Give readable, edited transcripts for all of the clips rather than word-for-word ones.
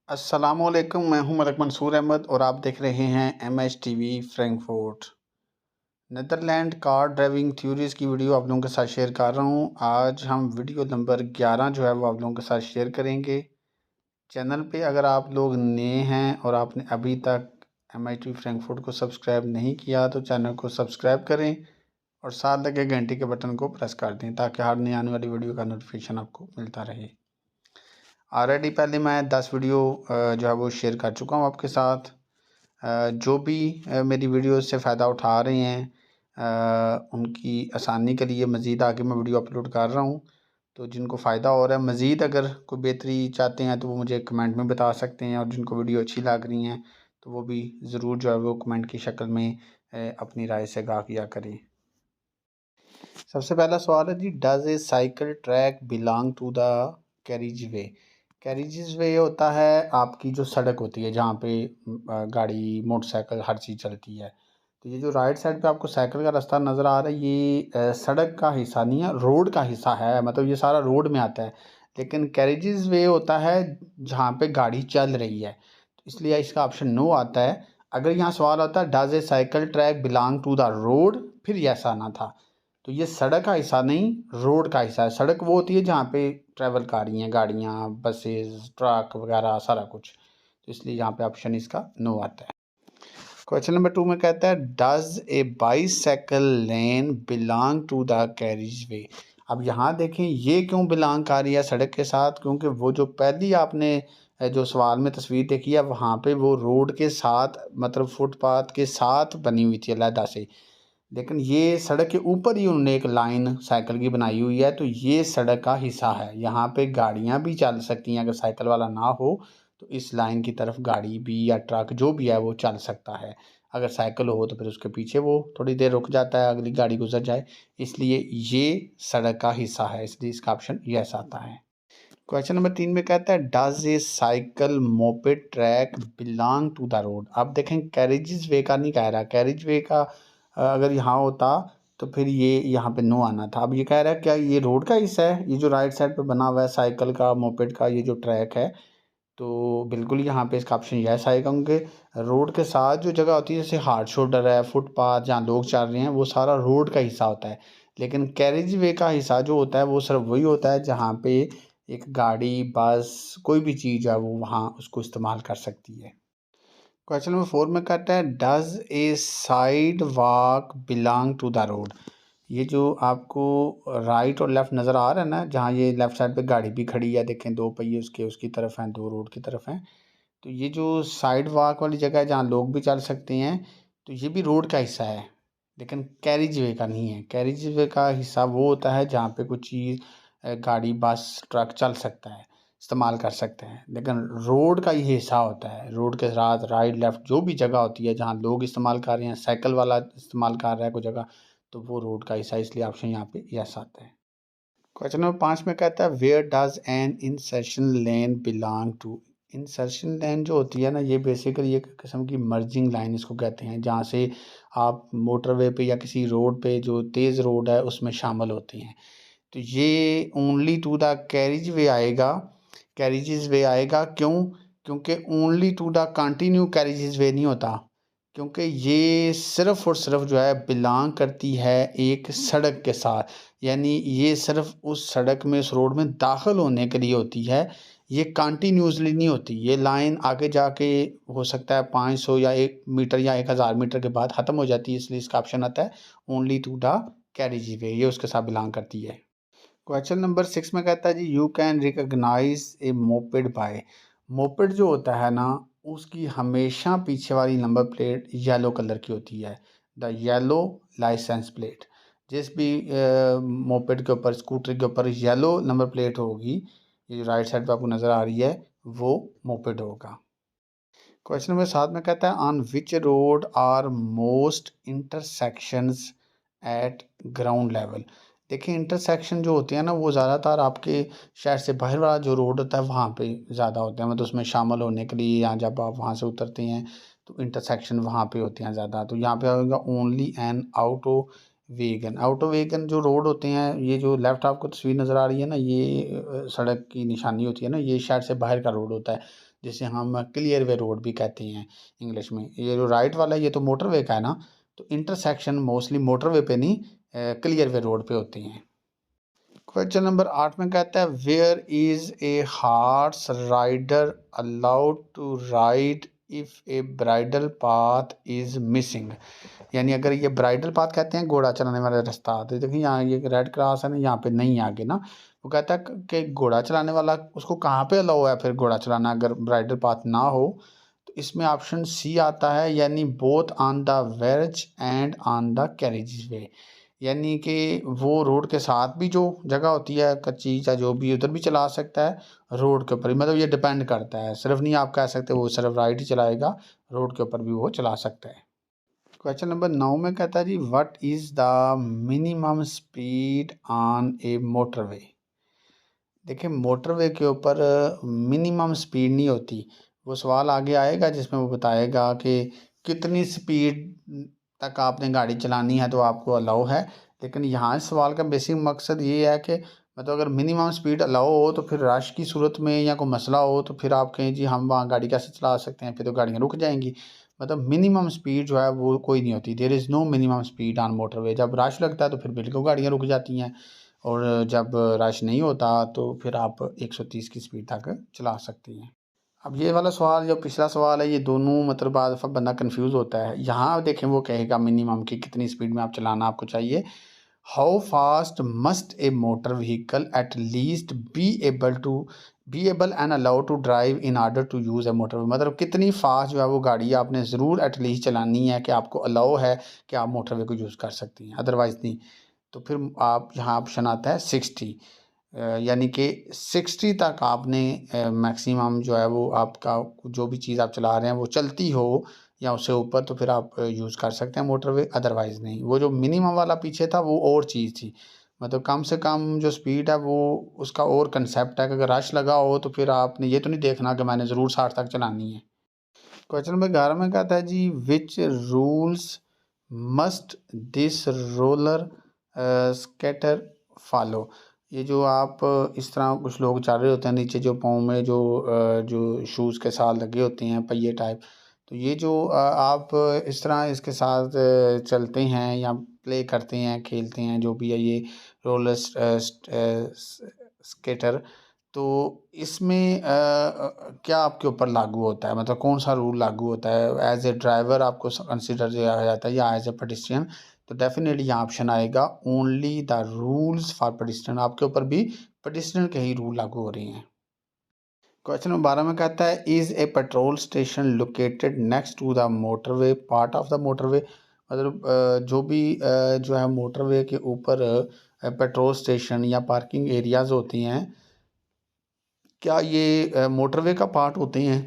अस्सलामुअलैकुम, मैं हूं मलिक मंसूर अहमद और आप देख रहे हैं MH TV Frankfurt. Netherland car driving theories की वीडियो आप लोगों के साथ शेयर कर रहा हूं। आज हम वीडियो नंबर 11 जो है वो आप लोगों के साथ शेयर करेंगे। चैनल पे अगर आप लोग नए हैं और आपने अभी तक MH TV फ्रैंकफर्ट को सब्सक्राइब नहीं किया तो चैनल को सब्सक्राइब करें और साथ लगे घंटी के बटन को प्रेस कर दें ताकि हर नई आने वाली वीडियो का नोटिफिकेशन आपको मिलता रहे। ऑलरेडी पहले मैं 10 वीडियो जो है वो शेयर कर चुका हूँ आपके साथ। जो भी मेरी वीडियो से फ़ायदा उठा रहे हैं उनकी आसानी के लिए मज़ीद आगे मैं वीडियो अपलोड कर रहा हूँ। तो जिनको फ़ायदा हो रहा है, मज़ीद अगर कोई बेहतरी चाहते हैं तो वो मुझे कमेंट में बता सकते हैं, और जिनको वीडियो अच्छी लग रही हैं तो वो भी ज़रूर जो है वो कमेंट की शक्ल में अपनी राय से आगाह किया करें। सबसे पहला सवाल है जी, does a cycle track belong to the carriageway. Carriageway होता है आपकी जो सड़क होती है जहाँ पे गाड़ी मोटरसाइकिल हर चीज़ चलती है। तो ये जो राइट साइड पे आपको साइकिल का रास्ता नज़र आ रहा है ये सड़क का हिस्सा नहीं है, रोड का हिस्सा है, मतलब ये सारा रोड में आता है। लेकिन कैरिजेस वे होता है जहाँ पे गाड़ी चल रही है, तो इसलिए इसका ऑप्शन नो आता है। अगर यहाँ सवाल आता है does a cycle track belong to the road, फिर ये ऐसा ना था। तो ये सड़क का हिस्सा नहीं, रोड का हिस्सा है। सड़क वो होती है जहाँ पे ट्रैवल कर रही हैं गाड़ियाँ, बसेस, ट्रक वगैरह सारा कुछ। तो इसलिए यहाँ पे ऑप्शन इसका नो आता है। क्वेश्चन नंबर 2 में कहता है does a bicycle lane belong to the carriageway. अब यहाँ देखें ये क्यों बिलोंग कर रही है सड़क के साथ, क्योंकि वो जो पहली आपने जो सवाल में तस्वीर देखी है वहाँ पे वो रोड के साथ, मतलब फुटपाथ के साथ बनी हुई थी अलहदा से। लेकिन ये सड़क के ऊपर ही उन्होंने एक लाइन साइकिल की बनाई हुई है, तो ये सड़क का हिस्सा है। यहाँ पे गाड़ियाँ भी चल सकती हैं, अगर साइकिल वाला ना हो तो इस लाइन की तरफ गाड़ी भी या ट्रक जो भी है वो चल सकता है। अगर साइकिल हो तो फिर उसके पीछे वो थोड़ी देर रुक जाता है, अगली गाड़ी गुजर जाए। इसलिए ये सड़क का हिस्सा है, इसलिए इसका ऑप्शन यस आता है। क्वेश्चन नंबर 3 में कहता है does a cycle moped track belong to the road. अब देखें कैरेजेस वे का नहीं कह रहा, कैरेज वे का अगर यहाँ होता तो फिर ये यहाँ पे नो आना था। अब ये कह रहा है क्या ये रोड का हिस्सा है, ये जो राइट साइड पे बना हुआ है साइकिल का मोपेड का ये जो ट्रैक है, तो बिल्कुल यहाँ पे इसका ऑप्शन यस आएगा। क्योंकि रोड के साथ जो जगह होती है जैसे हार्ड शोल्डर है, फुटपाथ जहाँ लोग चल रहे हैं, वो सारा रोड का हिस्सा होता है। लेकिन कैरेज वे का हिस्सा जो होता है वो सिर्फ वही होता है जहाँ पे एक गाड़ी, बस, कोई भी चीज़ है वो वहाँ उसको इस्तेमाल कर सकती है। क्वेश्चन नंबर 4 में कहता है does a sidewalk belong to the road. ये जो आपको राइट और लेफ़्ट नज़र आ रहा है ना, जहाँ ये लेफ़्ट साइड पे गाड़ी भी खड़ी है, देखें दो पहिए उसके उसकी तरफ हैं, दो रोड की तरफ हैं। तो ये जो साइड वॉक वाली जगह है जहाँ लोग भी चल सकते हैं, तो ये भी रोड का हिस्सा है, लेकिन कैरिज वे का नहीं है। कैरिज वे का हिस्सा वो होता है जहाँ पे कुछ चीज़ गाड़ी, बस, ट्रक चल सकता है, इस्तेमाल कर सकते हैं। लेकिन रोड का ये हिस्सा होता है, रोड के साथ राइट लेफ़्ट जो भी जगह होती है जहाँ लोग इस्तेमाल कर रहे हैं, साइकिल वाला इस्तेमाल कर रहा है कोई जगह, तो वो रोड का हिस्सा है, इसलिए ऑप्शन यहाँ पे यस आता है। क्वेश्चन नंबर 5 में कहता है where does an insertion lane belong to. Insertion lane जो होती है ना, ये बेसिकली एक किस्म की मर्जिंग लाइन इसको कहते हैं, जहाँ से आप मोटरवे पे या किसी रोड पे जो तेज़ रोड है उसमें शामिल होते हैं। तो ये ओनली टू द कैरिज वे आएगा, कैरिजेज वे आएगा। क्यों? क्योंकि ओनली टू द कंटिन्यू कैरिजेज वे नहीं होता, क्योंकि ये सिर्फ़ और सिर्फ जो है बिलोंग करती है एक सड़क के साथ। यानी ये सिर्फ उस सड़क में, उस रोड में दाखिल होने के लिए होती है, ये कंटिन्यूसली नहीं होती। ये लाइन आगे जाके हो सकता है 500 या 1 मीटर या 1000 मीटर के बाद ख़त्म हो जाती है, इसलिए इसका ऑप्शन आता है ओनली टू द कैरिज वे, ये उसके साथ बिलोंग करती है। क्वेश्चन नंबर 6 में कहता है जी you can recognise a moped by. Moped जो होता है ना, उसकी हमेशा पीछे वाली नंबर प्लेट येलो कलर की होती है, द येलो लाइसेंस प्लेट। जिस भी मोपेड के ऊपर, स्कूटर के ऊपर येलो नंबर प्लेट होगी, ये जो राइट साइड पे आपको नज़र आ रही है, वो मोपेड होगा। क्वेश्चन नंबर 7 में कहता है on which road are most intersections at ground level. देखिए इंटरसेक्शन जो होते हैं ना, वो ज़्यादातर आपके शहर से बाहर वाला जो रोड होता है वहाँ पे ज़्यादा होते हैं, मतलब उसमें शामिल होने के लिए, या जब आप वहाँ से उतरते हैं तो इंटरसेक्शन वहाँ पे होते हैं ज़्यादा। तो यहाँ पे होगा only an auto wagon, auto wagon जो रोड होते हैं, ये जो लेफ्ट आपको तस्वीर नज़र आ रही है ना, ये सड़क की निशानी होती है ना, ये शहर से बाहर का रोड होता है, जिसे हम क्लियर वे रोड भी कहते हैं इंग्लिश में। ये जो राइट वाला है, ये तो मोटरवे का है ना, तो इंटरसेक्शन मोस्टली मोटरवे पे नहीं, क्लियर वे रोड पे होते हैं। क्वेश्चन नंबर 8 में कहता है where is a horse rider allowed to ride if a bridle path is missing. यानी अगर ये ब्राइडल पाथ कहते हैं घोड़ा चलाने वाला रास्ता, तो देखिए यहाँ ये रेड क्रॉस है ना, यहाँ पे नहीं आगे ना, वो कहता है कि घोड़ा चलाने वाला उसको कहाँ पे अलाउ है फिर घोड़ा चलाना अगर ब्राइडल पाथ ना हो। तो इसमें ऑप्शन सी आता है, यानी both on the ways and on the carriage way. यानी कि वो रोड के साथ भी जो जगह होती है कच्ची या जो भी, उधर भी चला सकता है, रोड के ऊपर ही, मतलब ये डिपेंड करता है, सिर्फ नहीं आप कह सकते वो सिर्फ राइट ही चलाएगा, रोड के ऊपर भी वो चला सकता है। क्वेश्चन नंबर 9 में कहता है जी what is the minimum speed on a motorway. देखिए मोटरवे के ऊपर मिनिमम स्पीड नहीं होती, वो सवाल आगे आएगा जिसमें वो बताएगा कि कितनी स्पीड तक आपने गाड़ी चलानी है तो आपको अलाउ है। लेकिन यहाँ इस सवाल का बेसिक मकसद ये है कि मतलब अगर मिनिमम स्पीड अलाउ हो तो फिर रश की सूरत में या कोई मसला हो तो फिर आप कहें जी हम वहाँ गाड़ी कैसे चला सकते हैं, फिर तो गाड़ियाँ रुक जाएंगी। मतलब मिनिमम स्पीड जो है वो कोई नहीं होती, there is no minimum speed on motorway. जब रश लगता है तो फिर बिल्कुल गाड़ियाँ रुक जाती हैं, और जब रश नहीं होता तो फिर आप 130 की स्पीड तक चला सकती हैं। अब ये वाला सवाल जो पिछला सवाल है, ये दोनों मतलब बाद दफ़ा बंदा कंफ्यूज होता है। यहाँ देखें वो कहेगा मिनिमम की कितनी स्पीड में आप चलाना आपको चाहिए। How fast must a motor vehicle at least be able and allow to drive in order to use a motor, मतलब कितनी फास्ट जो है वो गाड़ी आपने ज़रूर एटलीस्ट चलानी है कि आपको अलाउ है कि आप मोटरवे को यूज़ कर सकती हैं, अदरवाइज़ नहीं। तो फिर आप यहाँ ऑप्शन आता है 60, यानी कि 60 तक आपने मैक्सिमम जो है वो आपका जो भी चीज़ आप चला रहे हैं वो चलती हो या उससे ऊपर, तो फिर आप यूज़ कर सकते हैं मोटरवे, अदरवाइज़ नहीं। वो जो मिनिमम वाला पीछे था वो और चीज़ थी, मतलब कम से कम जो स्पीड है वो उसका और कंसेप्ट है कि अगर रश लगा हो तो फिर आपने ये तो नहीं देखना कि मैंने ज़रूर 60 तक चलानी है। क्वेश्चन नंबर 11 में कहता है जी which rules must this roller skater follow. ये जो आप इस तरह कुछ लोग चल रहे होते हैं, नीचे जो पाँव में जो शूज़ के साथ लगे होते हैं पहिए टाइप, तो ये जो आप इस तरह इसके साथ चलते हैं या प्ले करते हैं खेलते हैं जो भी है ये रोलर स्केटर, तो इसमें क्या आपके ऊपर लागू होता है, मतलब कौन सा रूल लागू होता है? एज ए ड्राइवर आपको कंसिडर किया जाता है या एज ए पेडिस्ट्रियन? तो डेफिनेटली यहाँ ऑप्शन आएगा only the rules for pedestrian, आपके ऊपर भी पेडिस्ट्रियन के ही रूल लागू हो रहे हैं। क्वेश्चन नंबर 12 में कहता है is a petrol station located next to the motorway part of the motorway. मतलब जो भी जो है मोटरवे के ऊपर पेट्रोल स्टेशन या पार्किंग एरियाज होती हैं, क्या ये मोटरवे का पार्ट होते हैं?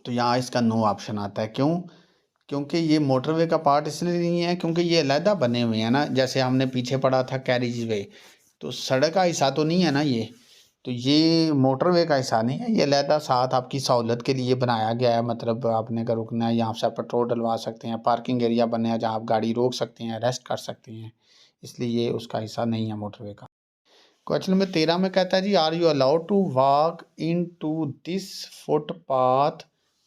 तो यहाँ इसका नो ऑप्शन आता है। क्यों? क्योंकि ये मोटरवे का पार्ट इसलिए नहीं है क्योंकि ये अलहदा बने हुए हैं ना, जैसे हमने पीछे पढ़ा था कैरिज वे, तो सड़क का हिस्सा तो नहीं है ना ये, तो ये मोटरवे का हिस्सा नहीं है, ये अलहदा साथ आपकी सहूलत के लिए बनाया गया है। मतलब आपने अगर रुकना है यहाँ से आप पेट्रोल डलवा सकते हैं, पार्किंग एरिया बने हैं जहाँ आप गाड़ी रोक सकते हैं, रेस्ट कर सकते हैं, इसलिए ये उसका हिस्सा नहीं है मोटरवे का। क्वेश्चन नंबर 13 में कहता है जी are you allowed to walk in to this footpath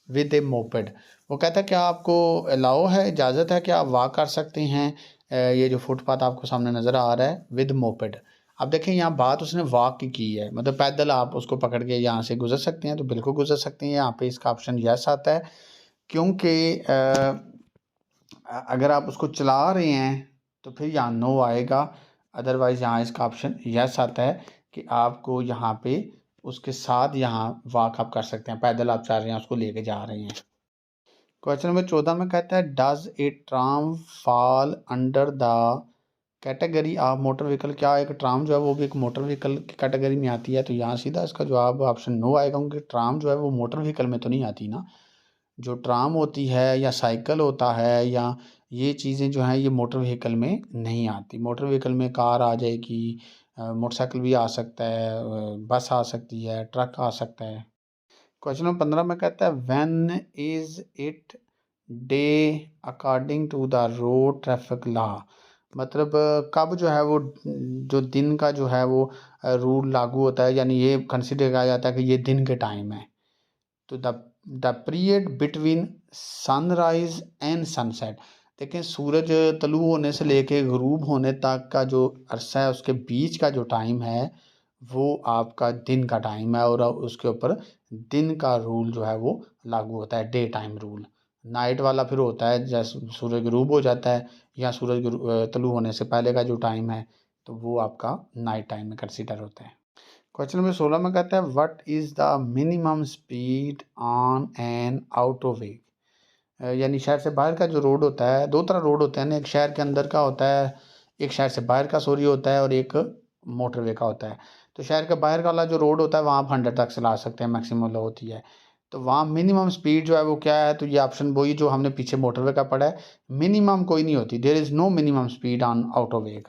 with a moped. वो कहता है क्या आपको अलाउ है, इजाज़त है कि आप वॉक कर सकते हैं ये जो फुटपाथ आपको सामने नज़र आ रहा है विद मोपेड। अब देखें यहाँ बात उसने वॉक की है, मतलब पैदल आप उसको पकड़ के यहाँ से गुजर सकते हैं, तो बिल्कुल गुजर सकते हैं। यहाँ पे इसका ऑप्शन यस आता है, क्योंकि अगर आप उसको चला रहे हैं तो फिर यहाँ नो आएगा, अदरवाइज़ यहाँ इसका ऑप्शन यस आता है कि आपको यहाँ पे उसके साथ यहाँ वॉक आप कर सकते हैं, पैदल आप चल रहे हैं उसको लेके जा रहे हैं। क्वेश्चन नंबर 14 में कहता है does A tram fall under the category of motor vehicle. क्या एक ट्राम जो है वो भी एक मोटर व्हीकल की कैटेगरी में आती है? तो यहाँ सीधा इसका जवाब ऑप्शन नो आएगा, क्योंकि ट्राम जो है वो मोटर व्हीकल में तो नहीं आती ना। जो ट्राम होती है या साइकिल होता है या ये चीज़ें जो हैं ये मोटर व्हीकल में नहीं आती। मोटर व्हीकल में कार आ जाएगी, मोटरसाइकिल भी आ सकता है, बस आ सकती है, ट्रक आ सकता है। क्वेश्चन नंबर 15 में कहता है when is it day according to the road traffic law. मतलब कब जो है वो जो दिन का जो है वो रूल लागू होता है, यानी ये कंसिडर किया जाता है कि ये दिन के टाइम है। तो the period between sunrise and sunset, देखें सूरज तलु होने से लेके गुरूब होने तक का जो अरसा है उसके बीच का जो टाइम है वो आपका दिन का टाइम है, और उसके ऊपर दिन का रूल जो है वो लागू होता है, डे टाइम रूल। नाइट वाला फिर होता है जैसे सूरज गुरूब हो जाता है या सूरज तलु होने से पहले का जो टाइम है, तो वो आपका नाइट टाइम में कंसिडर होता है। क्वेश्चन नंबर 16 में कहता है what is the minimum speed on an autoway. यानी शहर से बाहर का जो रोड होता है, दो तरह रोड होते हैं ना, एक शहर के अंदर का होता है, एक शहर से बाहर का सॉरी होता है, और एक मोटरवे का होता है। तो शहर के बाहर वाला जो रोड होता है वहाँ आप 100 तक चला सकते हैं, मैक्सिमम लो होती है। तो वहाँ मिनिमम स्पीड जो है वो क्या है, तो ये ऑप्शन वही जो हमने पीछे मोटरवे का पढ़ा है, मिनिमम कोई नहीं होती, there is no minimum speed on autoway,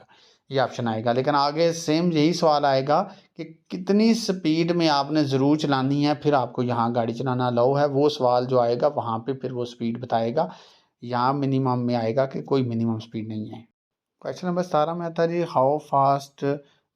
ये ऑप्शन आएगा। लेकिन आगे सेम यही सवाल आएगा कि कितनी स्पीड में आपने ज़रूर चलानी है, फिर आपको यहाँ गाड़ी चलाना अलाउ है, वो सवाल जो आएगा वहाँ पे फिर वो स्पीड बताएगा। यहाँ मिनिमम में आएगा कि कोई मिनिमम स्पीड नहीं है। क्वेश्चन नंबर 17 में आता है जी how fast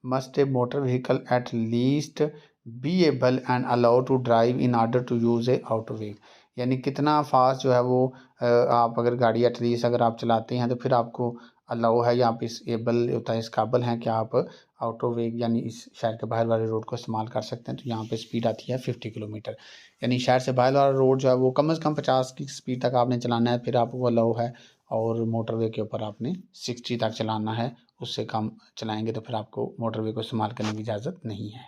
must a motor vehicle at least be able and allow to drive in order to use a autoway. यानी कितना फास्ट जो है वो आप अगर गाड़ी एटलीस्ट अगर आप चलाते हैं तो फिर आपको अलाउ है या आप इस एबल होता है, इस काबिल हैं कि आप ऑटो वे यानी इस शहर के बाहर वाले रोड को इस्तेमाल कर सकते हैं। तो यहाँ पे स्पीड आती है 50 किलोमीटर, यानी शहर से बाहर वाला रोड जो है वो कम से कम 50 की स्पीड तक आपने चलाना है, फिर आपको अलाउ है। और मोटरवे के ऊपर आपने 60 तक चलाना है, उससे कम चलाएंगे तो फिर आपको मोटरवे को इस्तेमाल करने की इजाज़त नहीं है।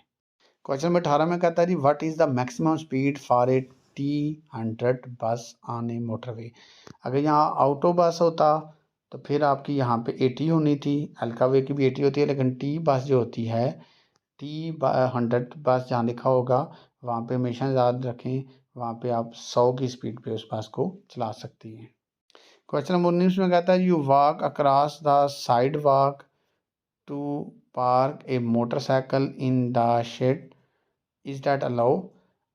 क्वेश्चन नंबर 18 में कहता है जी what is the maximum speed for a T100 bus on a motorway. अगर यहाँ ऑटो बस होता तो फिर आपकी यहाँ पे 80 होनी थी, अल्का वे की भी 80 होती है, लेकिन टी बस जो होती है T100 बस जहाँ लिखा होगा वहाँ पे हमेशा याद रखें, वहाँ पे आप 100 की स्पीड पे उस बस को चला सकती हैं। क्वेश्चन नंबर 19 में कहता है you walk across the sidewalk to park a motorcycle in the shed, is that allow.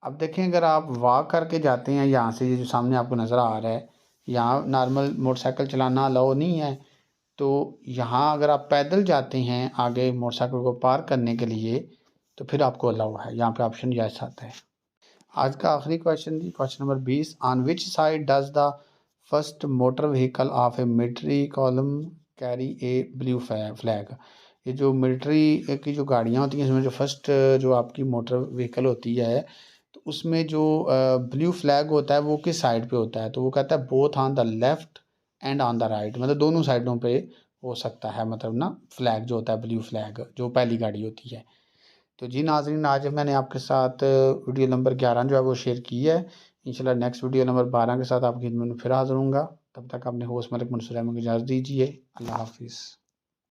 अब देखें अगर आप वॉक करके जाते हैं यहाँ से, ये जो सामने आपको नज़र आ रहा है, यहाँ नॉर्मल मोटरसाइकिल चलाना अलाउ नहीं है, तो यहाँ अगर आप पैदल जाते हैं आगे मोटरसाइकिल को पार्क करने के लिए तो फिर आपको अलाउ है, यहाँ पे ऑप्शन यस आता है। आज का आखिरी क्वेश्चन जी question number 20 on which side does the first motor vehicle of a military column carry a blue flag. ये जो मिलिट्री की जो गाड़ियाँ होती हैं इसमें जो फर्स्ट जो आपकी मोटर व्हीकल होती है तो उसमें जो ब्लू फ्लैग होता है वो किस साइड पे होता है, तो वो कहता है both on the left and on the right, मतलब दोनों साइडों पे हो सकता है, मतलब ना फ्लैग जो होता है ब्लू फ्लैग जो पहली गाड़ी होती है। तो जी नाज़रीन आज मैंने आपके साथ वीडियो नंबर 11 जो है वो शेयर की है। इंशाल्लाह नेक्स्ट वीडियो नंबर 12 के साथ आपकी खिदमत में फिर हाज़िर होऊंगा। तब तक अपने होस्ट मलिक मंसूर अहमद को इजाज़त दीजिए। अल्लाह हाफ़िज़।